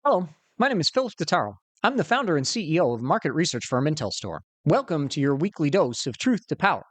Hello, my name is Philip Totaro. I'm the founder and CEO of market research firm IntelStor. Welcome to your weekly dose of truth to power.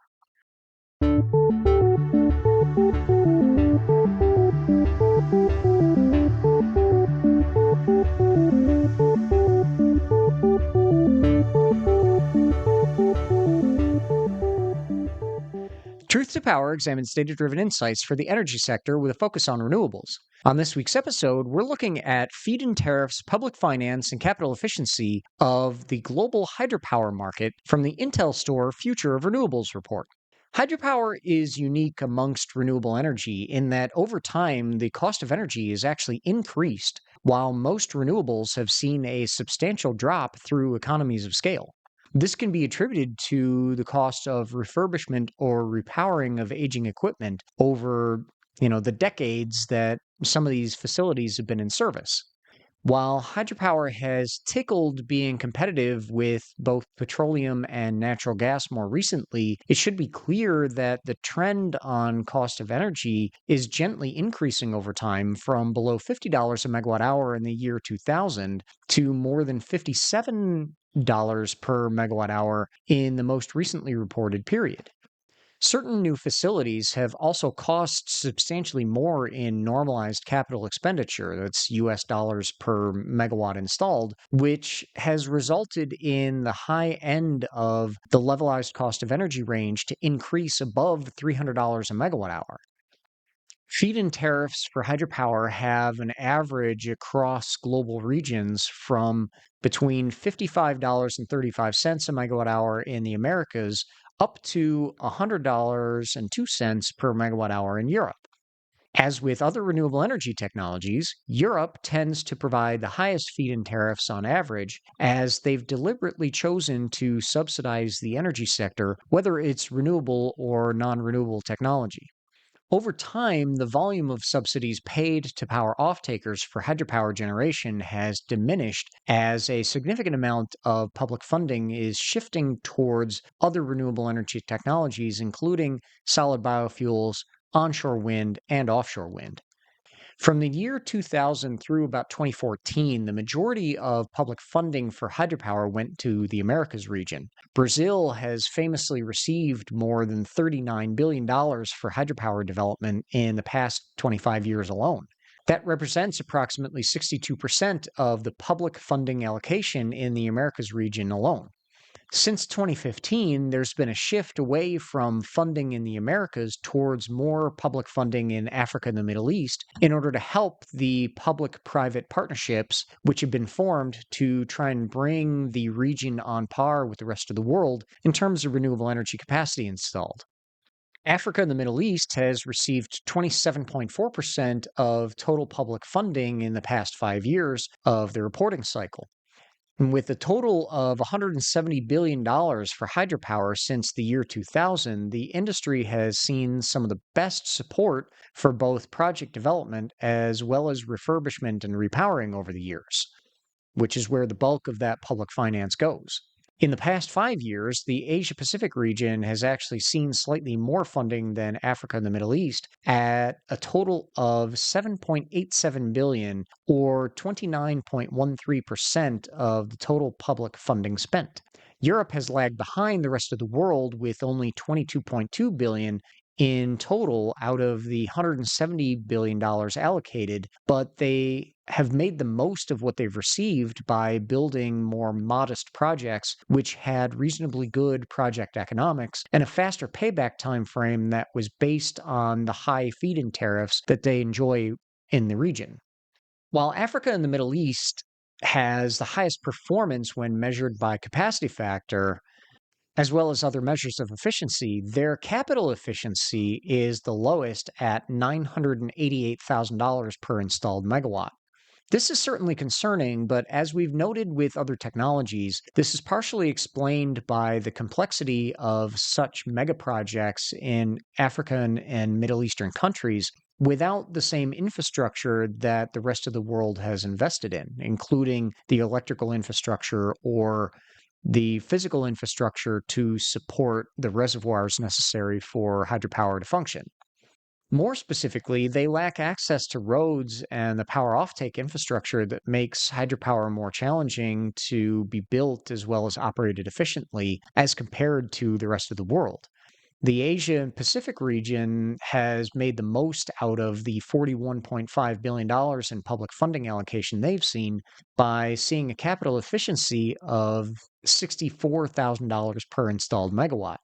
Truth to Power examines data driven insights for the energy sector with a focus on renewables. On this week's episode, we're looking at feed in tariffs, public finance, and capital efficiency of the global hydropower market from the IntelStor Future of Renewables report. Hydropower is unique amongst renewable energy in that over time, the cost of energy is actually increased, while most renewables have seen a substantial drop through economies of scale. This can be attributed to the cost of refurbishment or repowering of aging equipment over, the decades that some of these facilities have been in service. While hydropower has tickled being competitive with both petroleum and natural gas more recently, it should be clear that the trend on cost of energy is gently increasing over time from below $50 a megawatt hour in the year 2000 to more than $57 per megawatt hour in the most recently reported period. Certain new facilities have also cost substantially more in normalized capital expenditure, that's US dollars per megawatt installed, which has resulted in the high end of the levelized cost of energy range to increase above $300 a megawatt hour. Feed-in tariffs for hydropower have an average across global regions from between $55.35 a megawatt hour in the Americas up to $100.02 per megawatt hour in Europe. As with other renewable energy technologies, Europe tends to provide the highest feed-in tariffs on average, as they've deliberately chosen to subsidize the energy sector, whether it's renewable or non-renewable technology. Over time, the volume of subsidies paid to power offtakers for hydropower generation has diminished as a significant amount of public funding is shifting towards other renewable energy technologies, including solid biofuels, onshore wind, and offshore wind. From the year 2000 through about 2014, the majority of public funding for hydropower went to the Americas region. Brazil has famously received more than $39 billion for hydropower development in the past 25 years alone. That represents approximately 62% of the public funding allocation in the Americas region alone. Since 2015, there's been a shift away from funding in the Americas towards more public funding in Africa and the Middle East in order to help the public private partnerships, which have been formed to try and bring the region on par with the rest of the world in terms of renewable energy capacity installed. Africa and the Middle East has received 27.4% of total public funding in the past 5 years of the reporting cycle. And with a total of $170 billion for hydropower since the year 2000, the industry has seen some of the best support for both project development as well as refurbishment and repowering over the years, which is where the bulk of that public finance goes. In the past 5 years, the Asia Pacific region has actually seen slightly more funding than Africa and the Middle East at a total of 7.87 billion or 29.13% of the total public funding spent. Europe has lagged behind the rest of the world with only 22.2 billion in total out of the $170 billion allocated, but they have made the most of what they've received by building more modest projects which had reasonably good project economics and a faster payback time frame that was based on the high feed-in tariffs that they enjoy in the region. While Africa and the Middle East has the highest performance when measured by capacity factor, as well as other measures of efficiency, their capital efficiency is the lowest at $988,000 per installed megawatt. This is certainly concerning, but as we've noted with other technologies, this is partially explained by the complexity of such mega projects in African and Middle Eastern countries without the same infrastructure that the rest of the world has invested in, including the electrical infrastructure or the physical infrastructure to support the reservoirs necessary for hydropower to function. More specifically, they lack access to roads and the power offtake infrastructure that makes hydropower more challenging to be built as well as operated efficiently as compared to the rest of the world. The Asia and Pacific region has made the most out of the $41.5 billion in public funding allocation they've seen by seeing a capital efficiency of $64,000 per installed megawatt.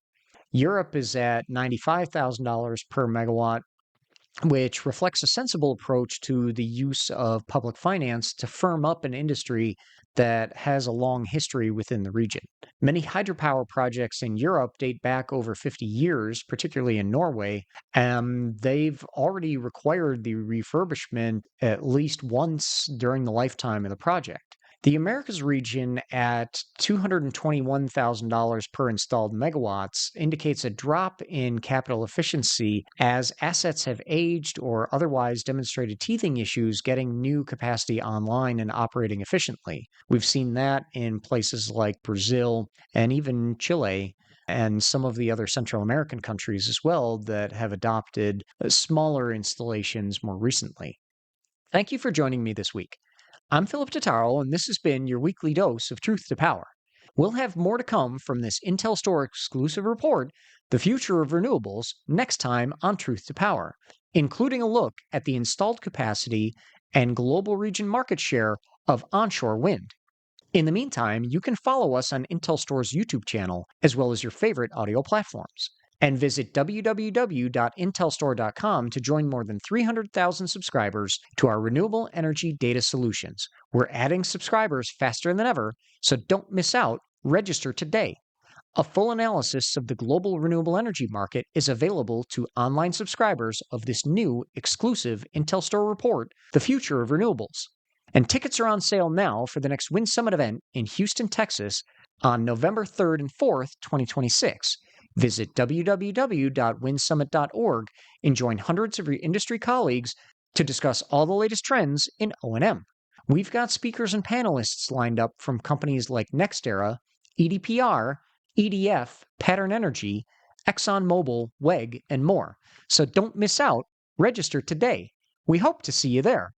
Europe is at $95,000 per megawatt, which reflects a sensible approach to the use of public finance to firm up an industry that has a long history within the region. Many hydropower projects in Europe date back over 50 years, particularly in Norway, and they've already required the refurbishment at least once during the lifetime of the project. The Americas region at $221,000 per installed megawatts indicates a drop in capital efficiency as assets have aged or otherwise demonstrated teething issues getting new capacity online and operating efficiently. We've seen that in places like Brazil and even Chile and some of the other Central American countries as well that have adopted smaller installations more recently. Thank you for joining me this week. I'm Philip Totaro, and this has been your weekly dose of Truth to Power. We'll have more to come from this IntelStor exclusive report, The Future of Renewables, next time on Truth to Power, including a look at the installed capacity and global region market share of onshore wind. In the meantime, you can follow us on IntelStor's YouTube channel, as well as your favorite audio platforms. And visit www.intelstor.com to join more than 300,000 subscribers to our renewable energy data solutions. We're adding subscribers faster than ever, so don't miss out. Register today. A full analysis of the global renewable energy market is available to online subscribers of this new exclusive IntelStor report, The Future of Renewables. And tickets are on sale now for the next Wind Summit event in Houston, Texas on November 3rd and 4th, 2026. Visit www.windsummit.org and join hundreds of your industry colleagues to discuss all the latest trends in O&M. We've got speakers and panelists lined up from companies like NextEra, EDPR, EDF, Pattern Energy, ExxonMobil, WEG, and more. So don't miss out. Register today. We hope to see you there.